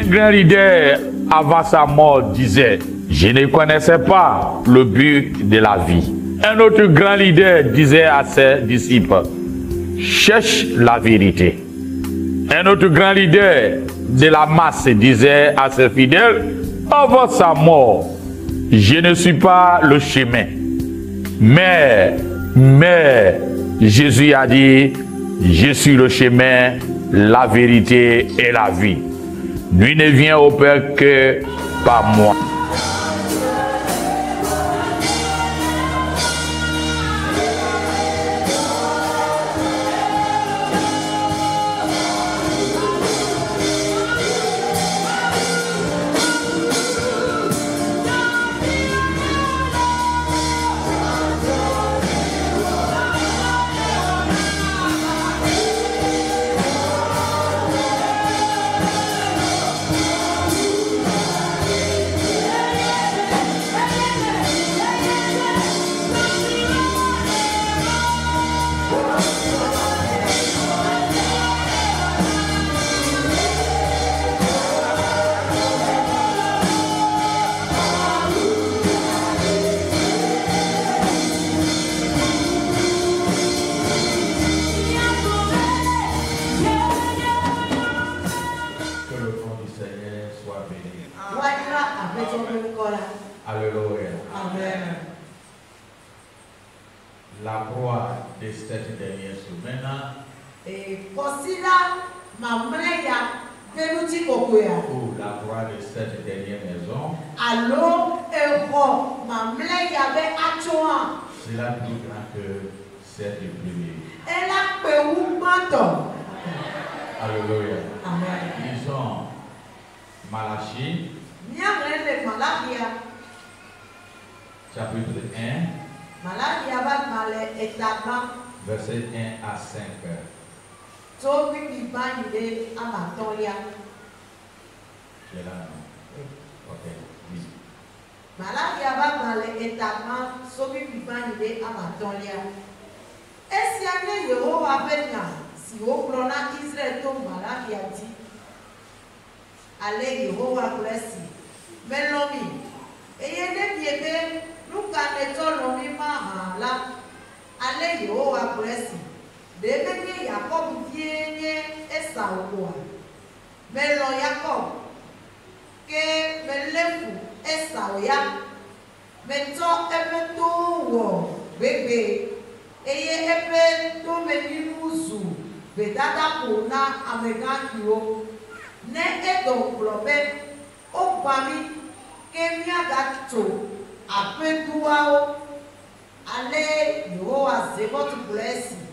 grand leader, avant sa mort, disait, je ne connaissais pas le but de la vie. Un autre grand leader disait à ses disciples, cherche la vérité. Un autre grand leader de la masse disait à ses fidèles, avant sa mort, je ne suis pas le chemin. Mais Jésus a dit, je suis le chemin, la vérité et la vie. Nul ne vient au Père que par moi. Alléluia. Amen. La croix de cette dernière semaine. Et considère ma mère venuti kokoya. Ou la croix de cette dernière maison. Allô, héros, ma mère avait atchoua. C'est la plus grande que cette première. Elle a peur ou pas. Alléluia. Amen. Ils sont Malachie. Chapitre 1. Malachie va malé établement. Verset 1 à 5. Tobi bi banide amatoya. C'est là, non? Ok, oui. Malachie va malé établement. Tobi bi banide amatoya. Et si ane Yehova venya, si o prona Israël to Malachie a dit, allez Yehova blessi. Mais l'homme, et yene biebe, nous canetons l'homme mahala, allez Yehova blessi. Debeke Jacob viene Esau. Mais l'on Jacob, que me lefu Esau ya, mais toi et tout bébé, et ebe to meninuzu, bedada pona amegakio, ne edo globe, o bami, que miagato, après toi, allez, yo a zebot blessing.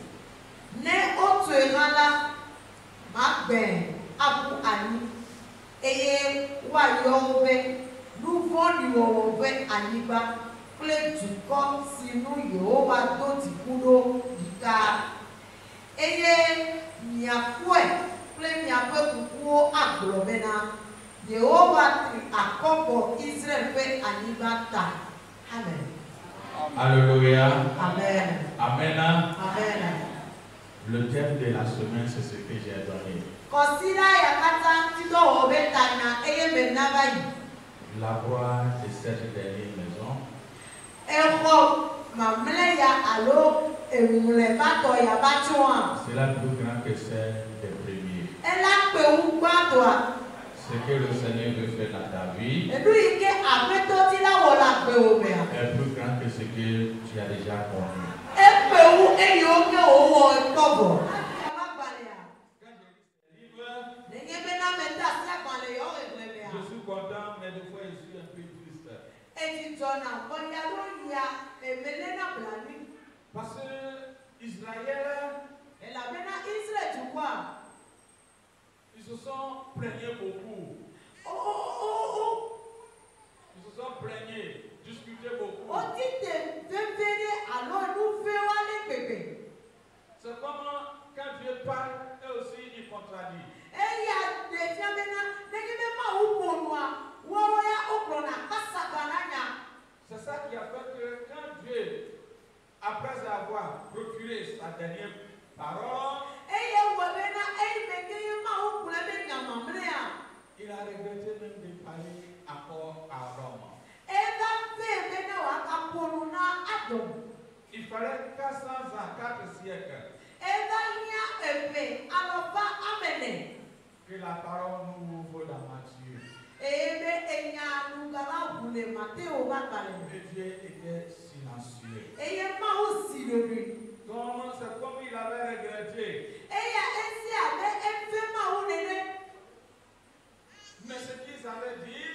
Ne otu erala ma ben abu ani eye wa yo be nouveau ni be aniba ple du corps sinu Yehova do ti kudo dika eye miafue ple miafue kukuo aglomena Yehova tri akobo Israel pe aniba ta. Amen. Alléluia. Amen. Amen. Amen. Le thème de la semaine, c'est ce que j'ai donné. La croix de cette dernière maison. C'est la plus grande que celle des premiers. Ce que le Seigneur veut faire dans ta vie est plus grand que ce que tu as déjà connu. Je suis content, mais des fois je suis un peu triste. Parce que Israël, ils se sont plaignés beaucoup. Ils se sont plaignés, discutés beaucoup. C'est comme quand Dieu parle, eux aussi ils contradisent. C'est ça qui a fait que quand Dieu, après avoir procuré sa dernière parole, il a regretté même de parler encore à Rome. Il fallait 400 ans, 4 siècles. Que la parole nous ouvre dans Matthieu. Et Dieu était silencieux. Donc c'est comme il avait regretté. Mais ce qu'ils avaient dit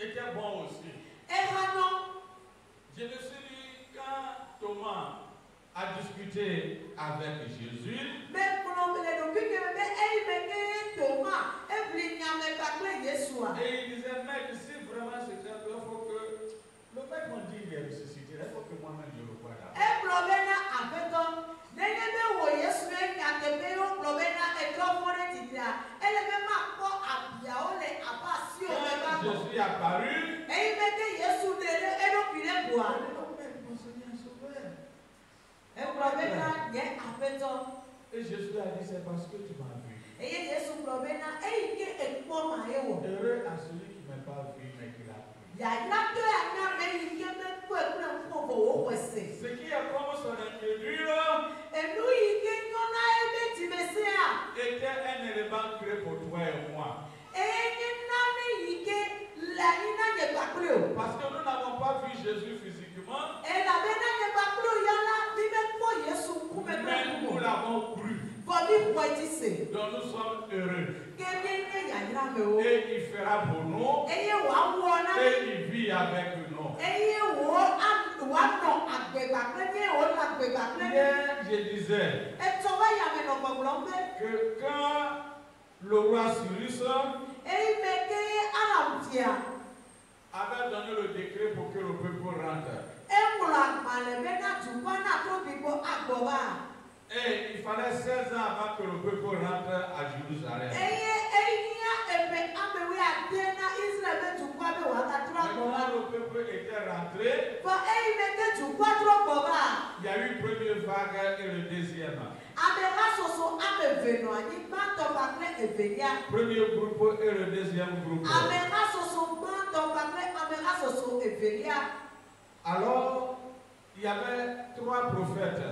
était bon aussi. Je me suis dit, quand Thomas a discuté avec Jésus, et il disait, mec, si vraiment c'est ça, il faut que le mec m'a dit il est ressuscité, il faut que moi-même je le vois là. Jésus est apparu. Et Jésus a dit, c'est parce que tu m'as vu. Heureux à celui qui ne m'a pas vu, mais qui l'a vu. Ce qui est comme son incrédule était un élément créé pour toi et moi. Parce que nous n'avons pas vu Jésus physiquement, mais nous l'avons cru. Donc nous sommes heureux. Et il fera pour nous. Et il vit avec nous. Hier, je disais que quand le roi Cyrus avait donné le décret pour que le peuple rentre, et il fallait 16 ans avant que le peuple rentre à Jérusalem. Quand le peuple était rentré, il y a eu une première vague et le deuxième. Premier groupe et le deuxième groupe. Alors, il y avait 3 prophètes.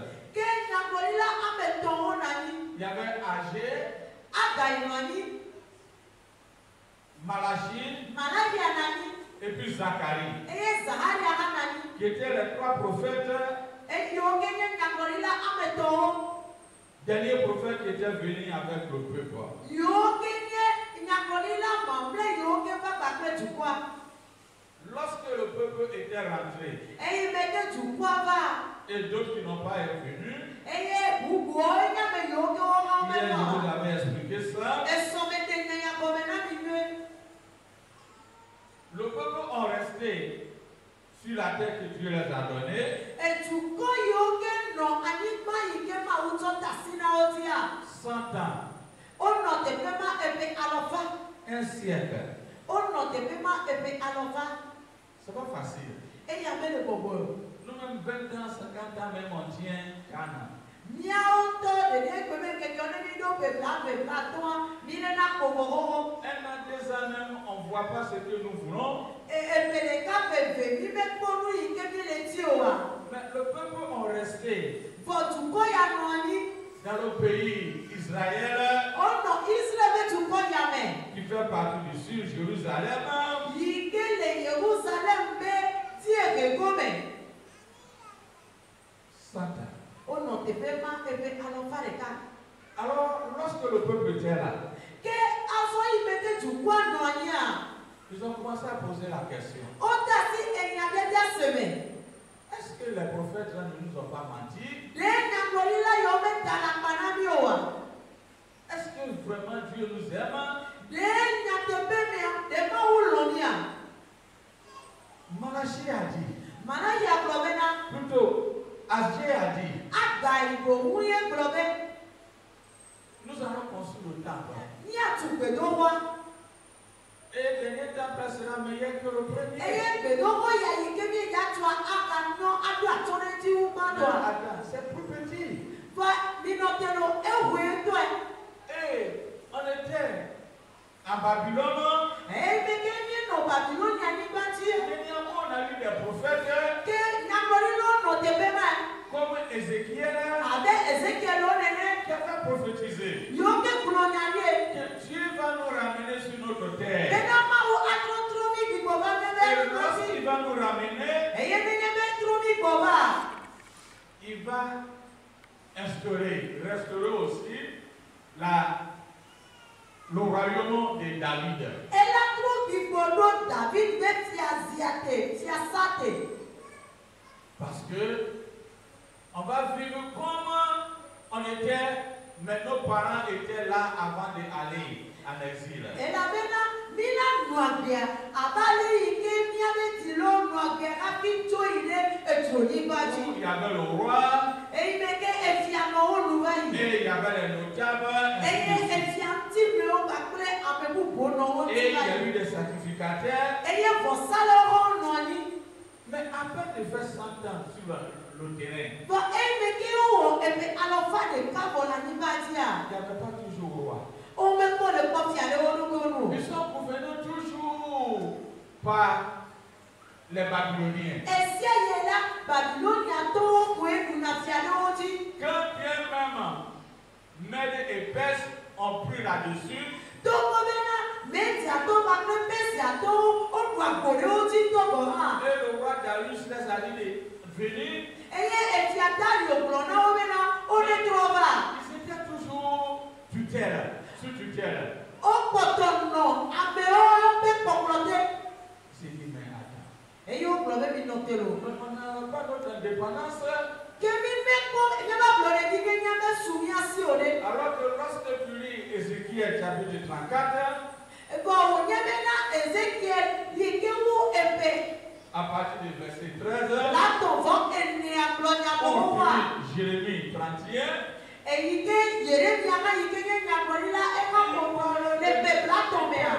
Il y avait Agé, Malachie et puis Zacharie, qui étaient les 3 prophètes, derniers prophètes qui étaient venus avec le peuple. Lorsque le peuple était rentré et d'autres qui n'ont pas été venus, hier je vous avais expliqué ça. Le peuple ont resté sur la terre que Dieu les a donnée 100 ans, un siècle. C'est pas facile. Nous-mêmes 20 ans, 50 ans, même on tient Cana. Un an, 2 ans même, on ne voit pas ce que nous voulons. Mais le peuple ont resté dans le pays Israël, qui fait partie du sud, Jérusalem. Alors, lorsque le peuple était là, ils ont commencé à poser la question. Est-ce que les prophètes ne nous ont pas menti? Est-ce que vraiment Dieu nous aime? Malachie a dit. Plutôt, Agé a dit. Nous allons construire le temple. Et le dernier temple sera meilleur que le premier. C'est plus petit. Et on était était à Babylone, on a lu des prophètes comme Ézéchiel qui avait prophétisé que Dieu va nous ramener sur notre terre. Et lorsqu'il va nous ramener, il va restaurer aussi le royaume de David. Parce que on va vivre comme on était, mais nos parents étaient là avant d'aller en exil. Il y avait le roi, et il y avait les notables, et il y a eu des sacrificateurs. Mais après de faire 100 ans sur le terrain, il n'y avait pas toujours roi. Ils sont gouvernés toujours par les Babyloniens. Quand bien même Mède et Perse ont pris là-dessus, et le roi Darius les a dit de venir. Ils étaient toujours tutelle, sous tutelle. J'ai dit, mais attends. On n'a pas d'autre indépendance. Alors que lorsque tu lis Ézéchiel chapitre 34, à partir du verset 13, on lit Jérémie 31,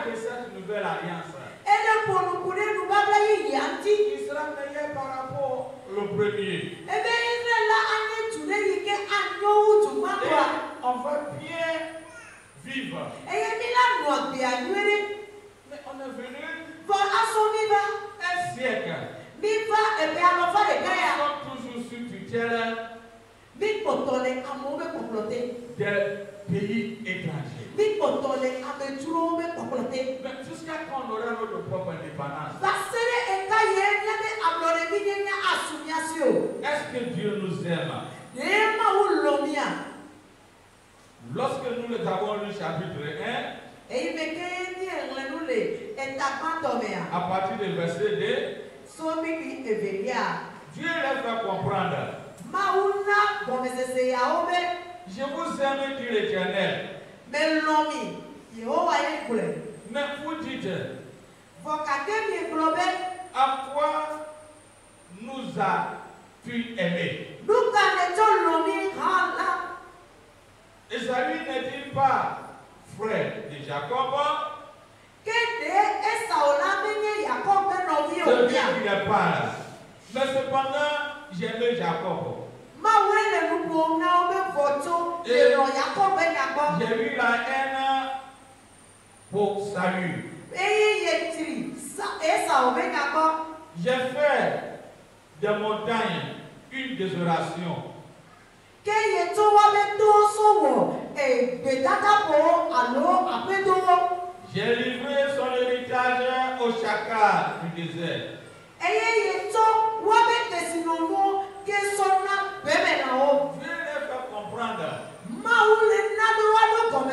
de cette nouvelle alliance. Il sera meilleur par rapport au premier. On va bien vivre. Mais on est venu un siècle. On est toujours sous tutelle des pays étrangers. Mais jusqu'à quand on aura notre propre indépendance? Est-ce que Dieu nous aime? Lorsque nous les avons lu chapitre 1, à partir du verset 2, Dieu les fait comprendre. Je vous aime, dit l'Éternel. Mais vous dites, à quoi nous as-tu aimé? Esaü n'est-il pas frère de Jacob? De bien qu'il est pas. Mais cependant, j'aimais Jacob. J'ai eu la haine pour Saül. J'ai fait des montagnes une désolation. J'ai livré son héritage au chacal du désert. Je les fais comprendre. Comment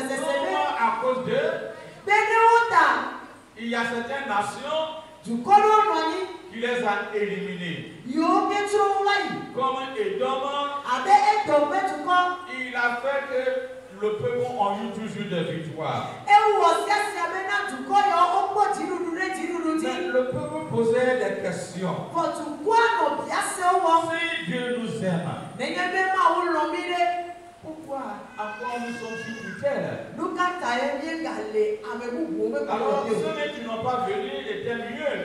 à cause d'eux, il y a certaines nations qui les a éliminés. Comme Édom, il a fait que le peuple a eu toujours des victoires. Mais le peuple posait des questions. Si Dieu nous aime, pourquoi encore nous sommes sur tutelle? Alors ceux qui n'ont pas venu étaient mieux.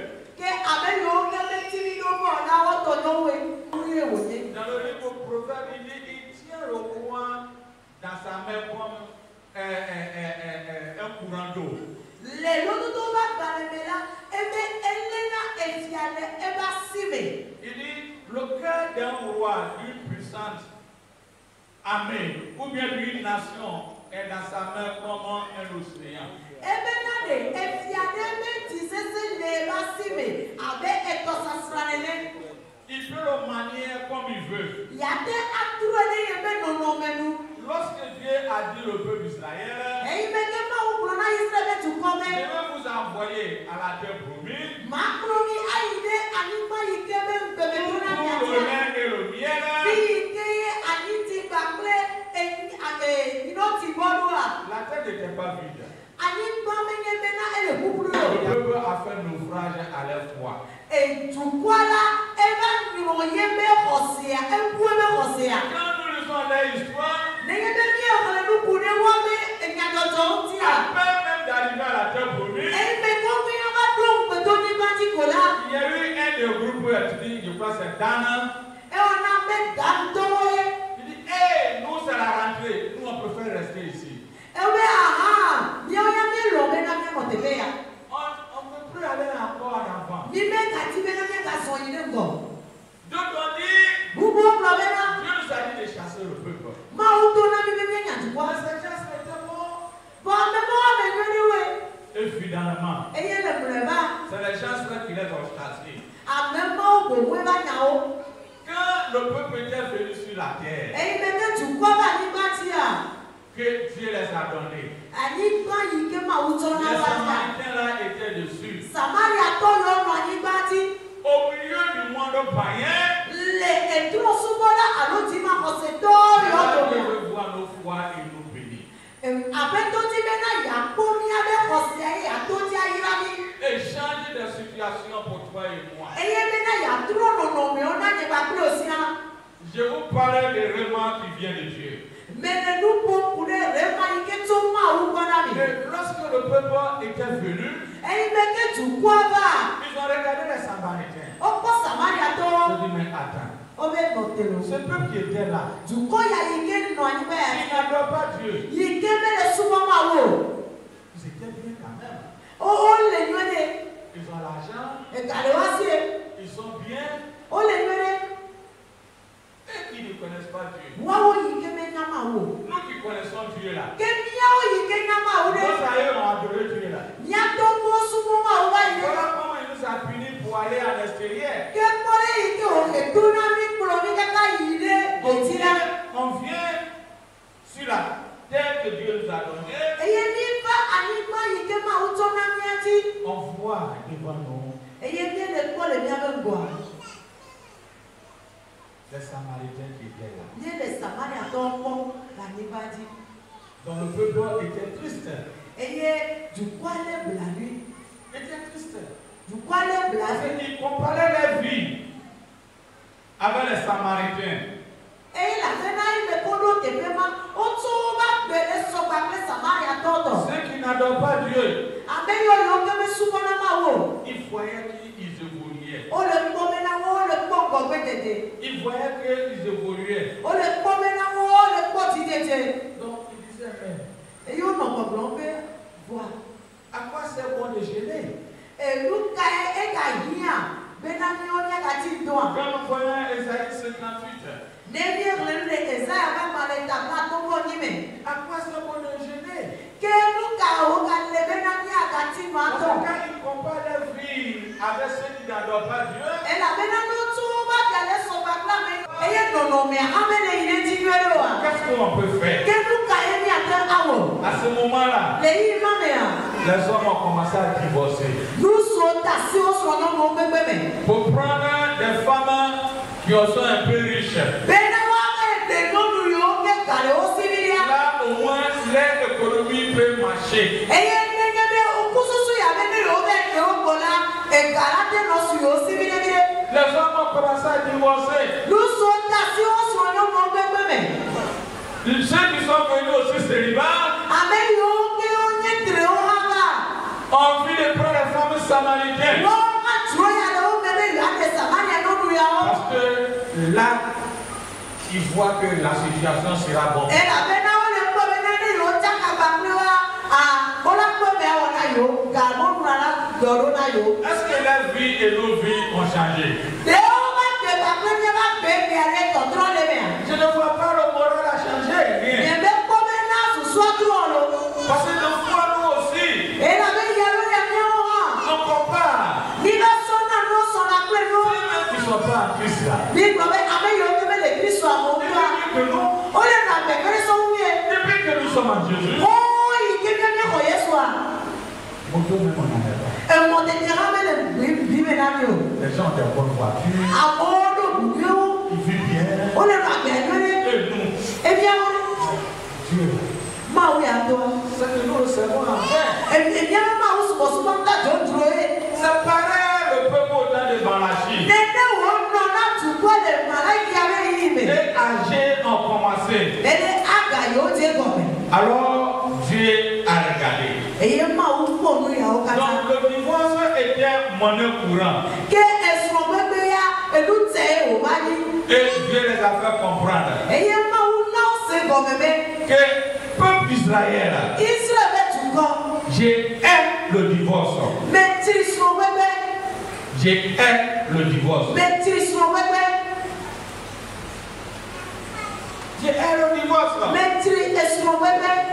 Dans le livre Proverbe, il dit, il tient le roi dans sa main comme un courant d'eau. Les lotos va balemela, ebe elena efiale eba sime. Il dit le cœur d'un roi, d'une puissante armée ou bien d'une nation est dans sa main comme un océan. Ebe nade efiale me disese le eba sime abe etosasranene. Il peut le manier comme il veut. Yate aturene ebe nonomenu. Lorsque Dieu a dit au peuple d'Israël, E imeke ma ukrona Israël tu je kome. vais vous envoyer à la terre promise Makromi aide anima ikebe mbebe pour tona le miatia. lait et le miel. Fi ikeye aniti bakle inoti bolua. La terre n'était pas vide. Ani bamenye bena ele kupuru. Le peuple a fait naufrage à leur foi. Etukwala eba nyoyebe hosea ebuebe hosea. Quand nous lisons leur histoire, Neyebe miye ole nukune wame enyadojo utia. après même d'arriver à la terre promise, Ebe kongi yaba blong betoni bati kola. il y a eu un des groupes ethniques, je crois c'est Dana. E ona me dandoye. Il dit, hey, nous c'est la rentrée, nous on préfère rester ici. Ewe aha, miyoya me lobe na me motebea. On ne peut plus aller encore en avant. Nime kati bena me kasonyi ne ngo. Donc on dit, Bubu oblobena. Dieu nous a dit de chasser le peuple. Ma uto na mi bebe nyatukwa. Mais ces gens étaient morts. Bon, me mo ame nyoniwe. Et finalement, Eye le mleba. c'est les gens qui les ont chassés. Ame mo obo weba nyao. Quand le peuple était venu sur la terre, Eyi bebe tukwa ba ni batia. que Dieu les a donnés, Ani ba yike ma uto les na waja. Samaritains là étaient dessus. Samaria to yo no ani bati. Au milieu du monde païen, Le etro subola aloti ma hose to yo Dieu do. veut voir nos foi et nous bénir. Apeto ti bena ya pomi abe hose ayi atoti ayirami. Et changer de situation pour toi et moi. Eye bena ya tro no no me ona ne ba klosia. Je vous parle des remords qui viennent de Dieu. Mene nu po kure rema ike to ma u bana mi. Et lorsque le peuple était venu, Eyi beke tukwa ba. ils ont regardé les Samaritains. Oko Samaria Ils to. ont dit, mais attends, Obe notelo. ce peuple qui était là, Duko ya yike no ani ba il ya. n'adore pas Dieu. Yike mele sumo ma wo. Ils étaient bien quand même. O le nyone. Ils ont l'argent, E kale wasie. ils sont bien, O le nyone. et qui ne connaissent pas Dieu. Wa wo yike me nyama wo. Nous qui connaissons Dieu là, Ke miya wo yike nyama wo de. nos aïeux ont adoré Dieu là. Nya to mo sumo ma wo ba yike. Voilà comment il nous a punis pour aller à l'extérieur. Ke mole yike o le tuna mi klo mi kaka yile. Etila. On vient sur la terre que Dieu nous a donnée, Eye mi fa ani ma yike ma wo to na mi ati. on voit devant nous Eye mi le ko le mi abe ngwa. les Samaritains qui étaient là. Nye le Samaria to mo la ni ba di. Donc le peuple était triste. Eye dukwa le blani. Était triste. Dukwa le Parce blani. qu'ils comparaient leur vie avec les Samaritains. Eye la fena ime kodo tepe ma. O to ba bele so ba le Samaria to to. Ceux qui n'adorent pas Dieu, Abe yo yo ke me sumo na ma wo. ils voyaient qu'ils évoluaient. O le kpo me na wo, o le kpo ngogbe dede. Ils voyaient qu'ils évoluaient. O le kpo me na wo, o le kpo ti dede. Donc ils disaient, mais Eye o no gbọgbọn pe voa. à quoi c'est bon de gêner? Elu ka e ga hiya. Be na mi o nya ka ti do a. Quand nous voyons Ésaïe 58, Nebi eglele Esaya ba ma le tabla to bo ni me. à quoi c'est bon de gêner? Ke lu ka o ka le be na mi aga ti ma Parce to. que quand ils comparent leur vie avec ceux qui n'adorent pas Dieu, E la be na no to ba ga le so ba kla me. Eye no no me ame le ire ti nwere wa. qu'est-ce qu'on peut faire? Ke lu ka e mi ate awo. À ce moment-là, Le yi ma me a. les hommes ont commencé à divorcer Nu so ta si o so no mo gbegbe me. pour prendre des femmes qui sont un peu riches. Be na wa me de no nu yo ke ka le o si bi ya. Là, au moins, leur économie peut marcher. Eye nenge be o kususu ya be ne yo be ne o gola. E gara te no su yo si bi ne bi. Les hommes ont commencé à divorcer. Nu so ta si o so no mo gbegbe me. Ceux qui sont venus aussi célibats Ame yo ke o nye tre o ha ba. ont vu les premières femmes samaritaines. No ma tro ya le o me be yo ate Samaria no nu ya o. Parce que là, ils voient que la situation sera bonne. E la be na o le kpo be na ne yo ta ka ba Est-ce que leur vie et nos vies ont changé? Je ne vois pas le moral à changer. Rien. Parce que de fois nous aussi, on compare. Ceux qui ne sont pas en Christ là. Depuis que nous sommes en Jésus, les gens ont des bonnes voitures, ils vivent bien. Et nous, Dieu, c'est que nous le servons en vain. Ça paraît le peuple au temps de Balachi. Les âgés ont commencé. Alors Dieu a regardé. Donc le divorce était monnaie courante. Et Dieu les a fait comprendre que peuple d'Israël, j'ai le divorce. J'ai le divorce. J'ai le divorce.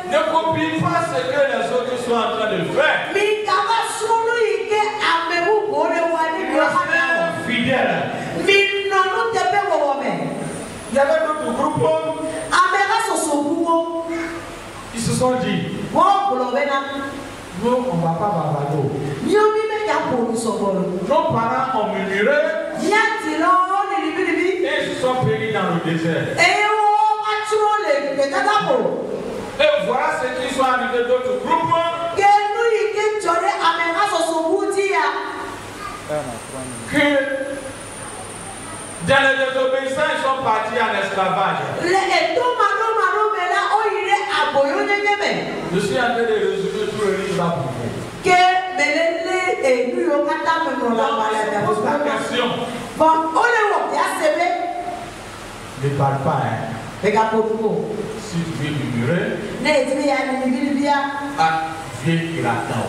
Ne copie pas ce que les autres sont en train de faire. Restez fidèles. Il y avait d'autres groupes. Ils se sont dit, nous on ne va pas bavado. Nos parents ont murmuré et ils se sont péris dans le désert. Et voilà ce qui sont arrivés d'autres groupes. Que dans les désobéissants, ils sont partis en esclavage. Je suis en train de résumer tout le livre là pour vous. Ne parle pas, hein. Si tu veux murmurer, Dieu il attend.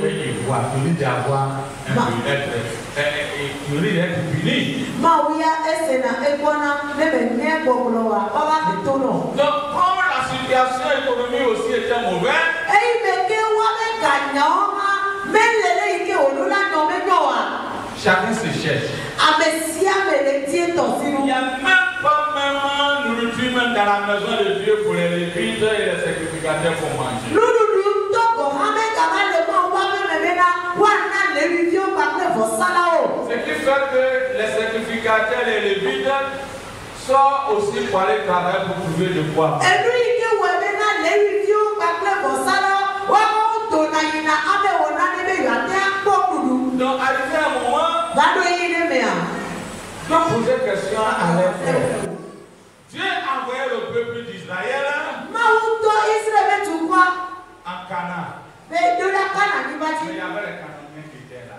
Et il voit, il risque d'avoir il risque d'être puni. Donc, comme la situation économique aussi était mauvaise, chacun se cherche. Il n'y a même pas nourriture même dans la maison de Dieu pour les lévites et les sacrificateurs pour manger. Ce qui fait que les sacrificateurs et les lévites sortent aussi pour aller travailler pour trouver de quoi. Donc, arrivé à un moment, je posais question à l'effort. Dieu a envoyé le peuple d'Israël en Canaan. Mais il y avait les Cananéens qui étaient là.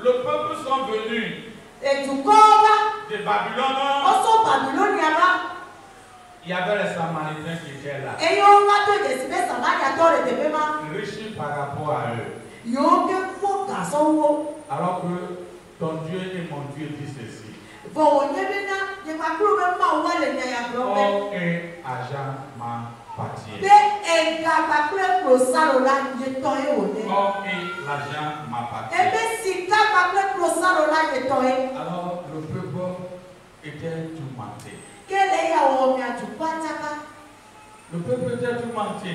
Le peuple sont venus de Babylone. Il y avait les Samaritains qui étaient là. Riches par rapport à eux. Alors que ton Dieu et mon Dieu dit ceci. Or et argent m'appartient. Or et l'argent m'appartient. Alors le peuple était tourmenté. Le peuple était tourmenté.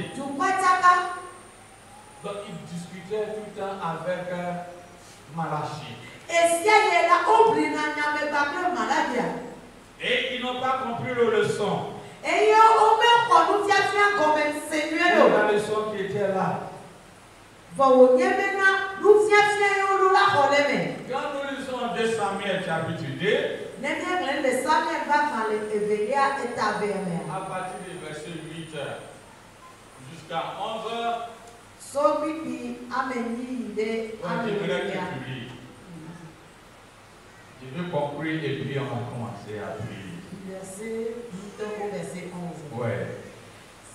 Donc il discutait tout le temps avec Malachi. Et ils n'ont pas compris la leçon. La leçon qui était là. Quand nous lisons 2 Samuel chapitre 2, à partir du verset 8 jusqu'à 11, je vais conclure et puis on va commencer à prier. Verset 8 au verset 11. Ouais.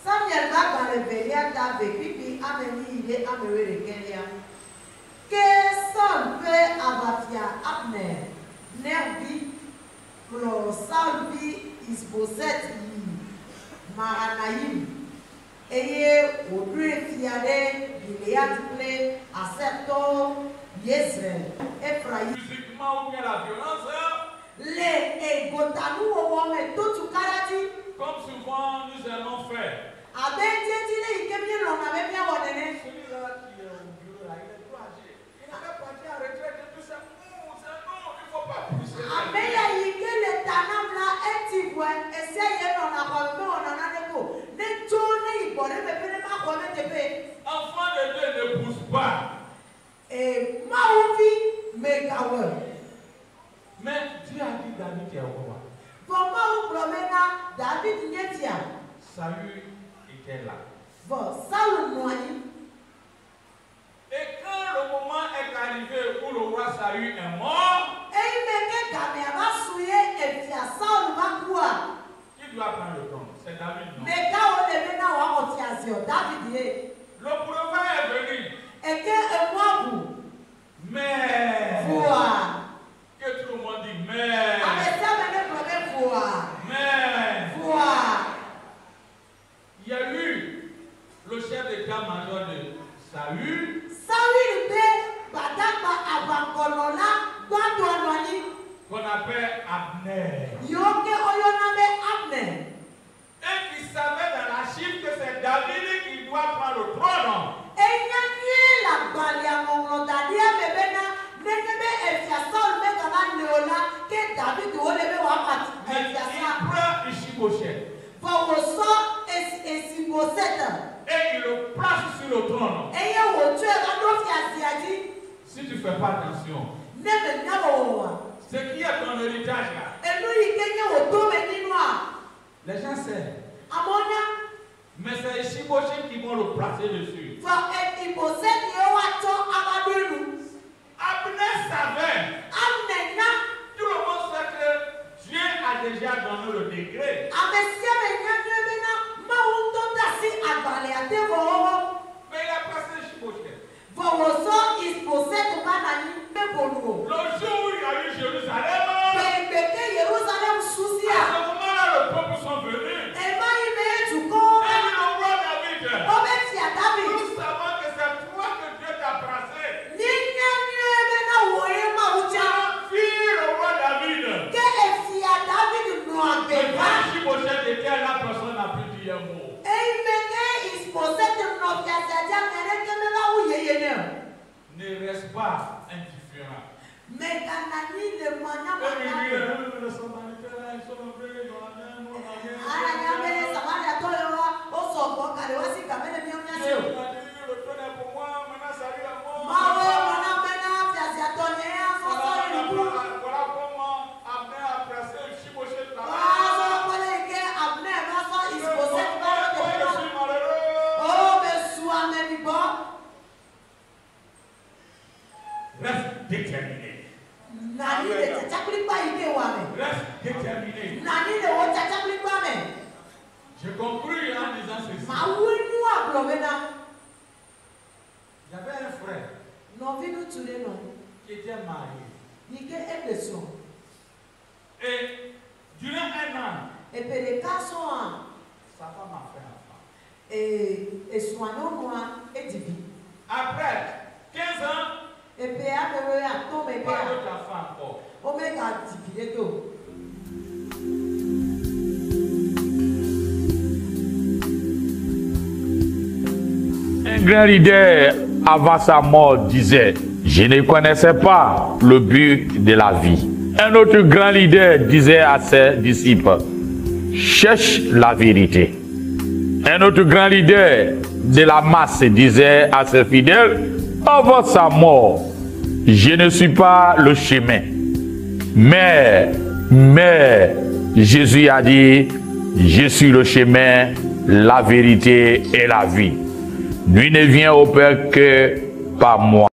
Samuel va dans le veillard d'Ave, puis ameni il est amélioré de Kenya. Que son père Abafia Abner, Nervi, pour Salvi, Isboset, Mahanaïm, et au plus fiadé, Gilead Plé, Acerto, Yezreel, Ephraïm. Physiquement ou bien la violence, Les Gotanou au moment tout Karati. comme souvent nous aimons faire. Avec Dieu, il est bien long, avec bien ordonné. Celui-là qui est au bureau, là, il est trop âgé. Il n'avait pas dit à retraite et tout ça. Non, il ne faut pas pousser. Mais il y a eu que les tanams là, et tu vois, et c'est hier, on a pas vu, on en a des mots. Les journées, ils pourraient me faire ma remettre de paix. Enfant de Dieu ne pousse pas. Et ma vie, mais gawe. Mais Dieu a dit David est roi. Pour moi, on promène David Nietzsche. Saül était là. Bon, ça le noyé. Et quand le moment est arrivé où le roi Saül est mort, Et il me dit qu'il va souiller et puis à ça, on va quoi? qui doit prendre le trône? C'est David, non? Mais quand on est maintenant en Tiazio, David est. Le prophète est venu. Et que moi, vous. Mais. Voir. Que tout le monde dit mais. Avec ça, maintenant, vous voir. Mais. Voir. Il y a eu le chef d'état-major de Saül. Saül be badaba abangonola gbadononi. Qu'on appelle Abner. Yoke oyoname Abner. Et qui savait dans la chiffre que c'est David qui doit prendre le trône. Enyanye la balia mongodadia bebena nenebe efiasol me kama neola ke David olebe wapati efiasa. Il prend Ishiboshet. Vowoso esiboseta. Et il le place sur le trône. Eye wotu ado fiasiaji. Si tu ne fais pas attention, Nebe nyawo. ce qui est ton héritage là, Enu ikenye woto meninoa. les gens savent. Amonia. Mais c'est Ishiboshet qui vont le placer dessus. For Isiboseti ewato abaduenu. Abner savait. Amnena. Tout le monde sait que Dieu a déjà donné le décret. Amesia menyanyemena mauto dasi agbale ate vowo. Mais il a placé Ishiboshet. Vowoso Isiboseti banani meboluo. Le jour où il y a eu Jérusalem, Beke Yerusalem à susia. ce moment-là, le peuple sont venus. Ema ime tuko. Et le roi David, Obetia David. nous savons que c'est toi que Dieu t'a placé. Ninyanyemena woye maucha. Fille le roi David. Ke efia David no Mais abeba. quand Ishiboshet était là, personne n'a pu dire un mot. Eimeke Isiboseti no fiasiaja merekemela uyeyene. Ne reste pas indifférent. Mais kanani le mwana mwana. Les Samaritains, ils sont venus dans la même Ala nyamele samari atoyo osobo kare wasi kamele myonyasio. le trône est pour moi, maintenant salut à moi. Mawe mwana mena fiasi atonye soso ibu. Voilà comment Abner a placé Ishiboshet là-bas. Wazo kole ke abne maso Isiboseti baro Je tebena. suis malheureux. Oh besu ameni bo. Reste déterminé. Nani le chachakuli pa ike wame. Reste déterminé. Nani le wo chachakuli pa me. Je conclue en disant ceci. Ma winu ablomena. Il y avait un frère No vinu tule no. qui était marié. Ike ebeso. Et durant un an, Epele kaso an. sa femme a fait un enfant. Esuano noa edibi. Après 15 ans, Epe amewe atome pas bea. d'autre enfant encore. Omega dividedo. Un grand leader, avant sa mort, disait, je ne connaissais pas le but de la vie. Un autre grand leader disait à ses disciples, cherche la vérité. Un autre grand leader de la masse disait à ses fidèles, avant sa mort, je ne suis pas le chemin. Mais Jésus a dit, je suis le chemin, la vérité et la vie. Nul ne vient au Père que par moi.